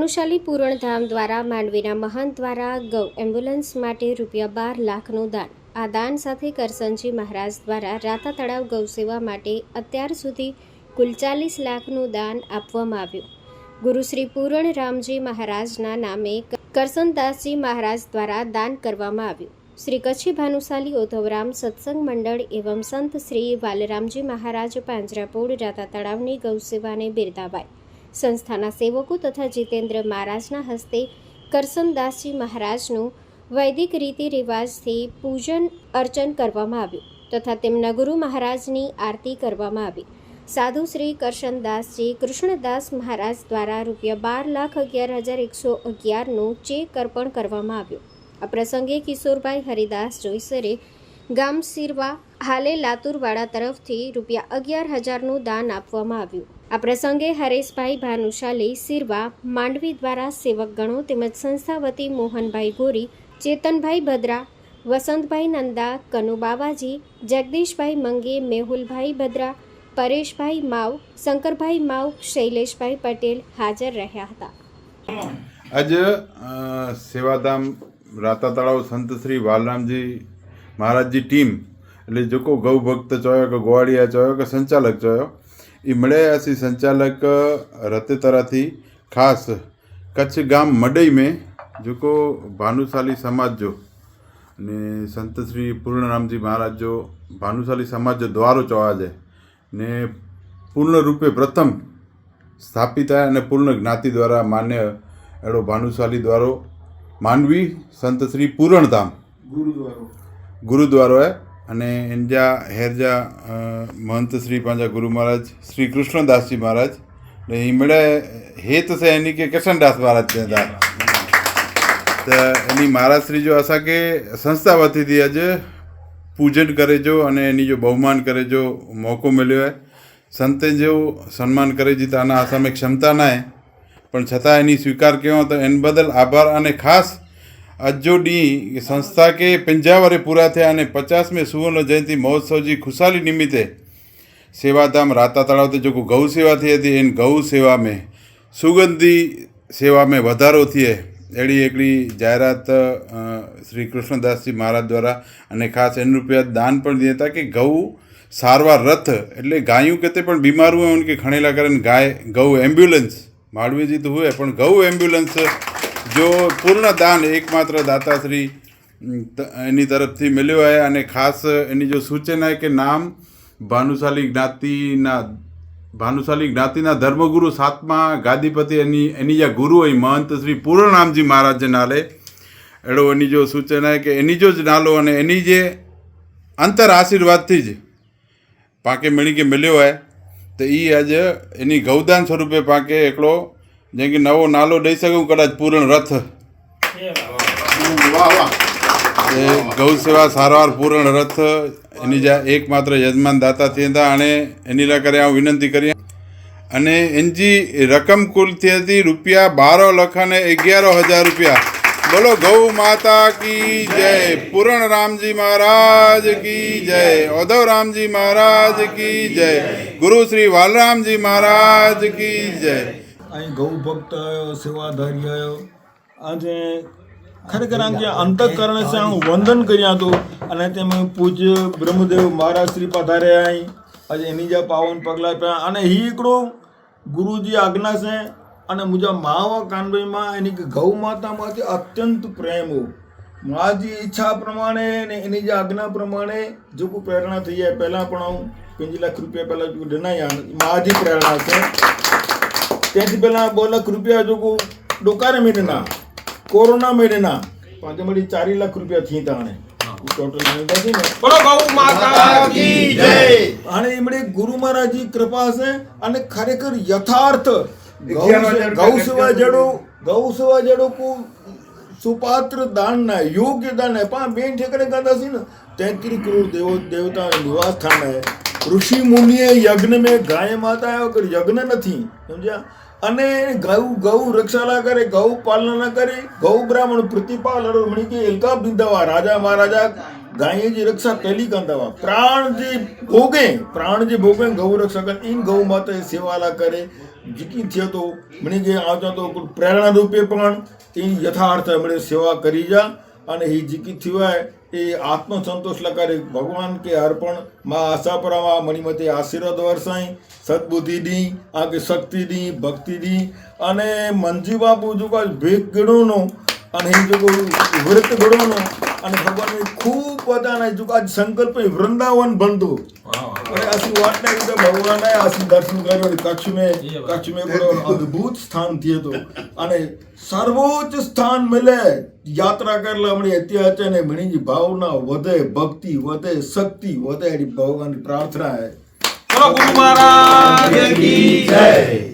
ભાનુશાલી પૂરણધામ દ્વારા માંડવીના મહંત દ્વારા ગૌ એમ્બ્યુલન્સ માટે ₹12 લાખનું દાન। આ દાન સાથે કરસનજી મહારાજ દ્વારા રાતા તળાવ ગૌસેવા માટે અત્યાર સુધી કુલ 40 લાખનું દાન આપવામાં આવ્યું। ગુરુ શ્રી પૂરણ રામજી મહારાજના નામે કરસનદાસજી મહારાજ દ્વારા દાન કરવામાં આવ્યું। શ્રી કચ્છી ભાનુશાલી ઓધવરામ સત્સંગ મંડળ એવं સંત શ્રી વાલરામજી મહારાજ પાંજરાપોળ રાતા તળાવની ગૌસેવાને બિરદાવાઈ। સંસ્થાના સેવકો તથા જીતેન્દ્ર મહારાજના હસ્તે કરસનદાસજી મહારાજનું વૈદિક રીતિ રિવાજથી પૂજન અર્ચન કરવામાં આવ્યું તથા તેમના ગુરુ મહારાજની આરતી કરવામાં આવી। સાધુ શ્રી કરશનદાસજી કૃષ્ણદાસ મહારાજ દ્વારા ₹12,11,111નું ચેક અર્પણ કરવામાં આવ્યું। આ પ્રસંગે કિશોરભાઈ હરિદાસ જોઈસરે ગામ સિરવા હાલે લાતુરવાડા તરફથી ₹11,000નું દાન આપવામાં આવ્યું। આ પ્રસંગે હરેશભાઈ ભાનુશાલી સિરવા માંડવી દ્વારા સેવકગણો તેમજ સંસ્થા વતી મોહનભાઈ ગોરી, ચેતનભાઈ ભદ્રા, વસંતભાઈ નંદા, કનુ બાવાજી, જગદીશભાઈ મંગે, મેહુલભાઈ ભદ્રા, પરેશભાઈ માવ, શંકરભાઈ માવ, શૈલેષભાઈ પટેલ હાજર રહ્યા હતા। આજે સેવાધામ રાતા તળાવ સંત શ્રી વાલરામજી મહારાજજી ટીમ એટલે જેको गौ भक्त चयो કે ગોવાળિયા चयो કે संचालक चयो એ મળ્યા હશે। संचालक रतेतरा थी खास कच्छ गाम मडई में जेको भानुशाली समाज जो ने संत श्री पूर्ण रामजी महाराज जो भानुशाली समाज जो द्वारो चवाजे ने पूर्ण रूपे प्रथम स्थापित है और पूर्ण ज्ञाति द्वारा मान्य एड़ो भानुशाली द्वारो मांडवी संत श्री पूरणधाम गुरुद्वारो है अने इंजा हेरजा महंत श्री पांजा गुरु महाराज श्री कृष्णदासजी महाराज ने मिले हेत से यानी के कृष्णदास महाराज ने दा तो एनी महाराज श्री जो असा के संस्था वती थी आज पूजन करे जो अने एनी जो बहुमान करे जो मौको मिलो है संते जो सन्मान करे जी ताना आसा में क्षमता ना है पण छता एनी स्वीकार क्यों तो एन बदल आभार अने खास अजो डी संस्था के 50 वर्ष पूरा थे अने 50में सुवर्ण जयंती महोत्सव जी खुशाली निमित्ते सेवाधाम राता तलाव जो गौ सेवा थी थी इन गौ सेवा में सुगंधी सेवा में वधारो थिए एड़ी एकड़ी जाहरात श्री कृष्णदास जी महाराज द्वारा अने खास एन रुपया दान पण दिया था कि गौ सारवार रथ एटले गायों केते पण बीमार हुए उनके खणेला करन गाय गौ एम्ब्युलन्स माड़वी जी तो हुए पण गौ एम्ब्युलन्स जो पूर्ण दान एकमात्र दाता श्री एनी तरफ थी मिलो है अने खास एनी जो सूचना है कि नाम भानुशाली ज्ञातिना धर्मगुरु सातमा गादीपति एनी जा गुरु है महंत श्री पूर्ण रामजी महाराज जे नाले एड़ो एनी जो सूचना है कि एनी जो नालो अने एनी जे अंतर आशीर्वाद थी ज पाके मिली के मिलो है तो ई आज एनी गौदान स्वरूपे पाके एकड़ो जेके नवो नालो दई सकूँ कदाच पूर्ण रथ गौ सेवा सारवार पूर्ण रथ एनी जा एकमात्र यजमान दाता थी था अने एनी ला करे हूँ विनंती करी अने एनजी रकम कुल थी थी ₹12,11,000। बोलो गौ माता की जय, पूर्ण रामजी महाराज की जय, औधव रामजी महाराज की जय, गुरु श्री वालरामजी महाराज की जय। અહીં ગૌ ભક્ત આવ્યો, સેવાધારી આવ્યો। આજે ખરેખર આજે અંતઃકરણ છે હું વંદન કર્યા હતું અને તેમાં પૂજ્ય બ્રહ્મદેવ મહારાજ શ્રી પધાર્યા અહીં આજે એની જે પાવન પગલા પ્યા અને ही हिकिड़ो गुरुजी આજ્ઞા છે અને મુજા માવા કાનભાઈમાં એની ગૌ માતામાંથી અત્યંત પ્રેમ हो માજી ઈચ્છા પ્રમાણે ને એની જે આજ્ઞા પ્રમાણે જો કોઈ પ્રેરણા થઈ જાય પહેલાં પણ હું 5 લાખ રૂપિયા પહેલાં જો ડનાયા માજી પ્રેરણા છે त्याची पहिला ₹2 लाख जो को डोकारे महीना कोरोना महीना पांच मड़ी 4 लाख रुपया थी ताने टोटल महीना थी ने बोलो गौ माता की जय। आने इमड़े गुरु महाराज जी कृपा से अने खरेखर यथार्थ गौ सेवा जड़ो को सुपात्र दान ना योग्य दान है पा बेन ठेकड़े गादा सी ना 33 करोड़ देवता निवास स्थान है। ऋषि मुनिए यज्ञ में गाय माता है यज्ञ नहीं समझा अने गौ रक्षाला करे गौ पालना करे गौ ब्राह्मण प्रतिपाल मणि के एलका बिंदवा राजा महाराजा गाय जी रक्षा पहली कंदवा प्राण जी भोगे गौ रक्षा कर इन गौ माता सेवाला करे જીકી થયો તો મને કે આવતા તો પ્રેરણા રૂપે પણ એ યથાર્થ મને સેવા કરી જા અને એ જીકી થવાય એ આત્મસંતોષ લગાડે ભગવાન કે અર્પણ માં આશાપરામાં મણીમતે આશીર્વાદ વરસાઈ સદબુદ્ધિ દી આ કે શક્તિ દી ભક્તિ દી અને મંજી બાપુ જો કાંઈ ભેગ ગણોનો અને એ જો વ્રત ગણોનો અને ભગવાન ખૂબ બધાને જો આજ સંકલ્પ વૃંદાવન બનતું અને આસી વાત નહીં તો ભગવાને આસી દર્શન કર્યો કચ્છ મેં બડો અદ્ભુત સ્થાન થયું હતું અને સર્વોચ્ચ સ્થાન મળે યાત્રા કરેલા મળી અત્યારે ને મણીની ભાવના વધે ભક્તિ વધે શક્તિ વધે એની ભગવાનની પ્રાર્થના હે બોલો ગુરુ મહારાજ કી જય.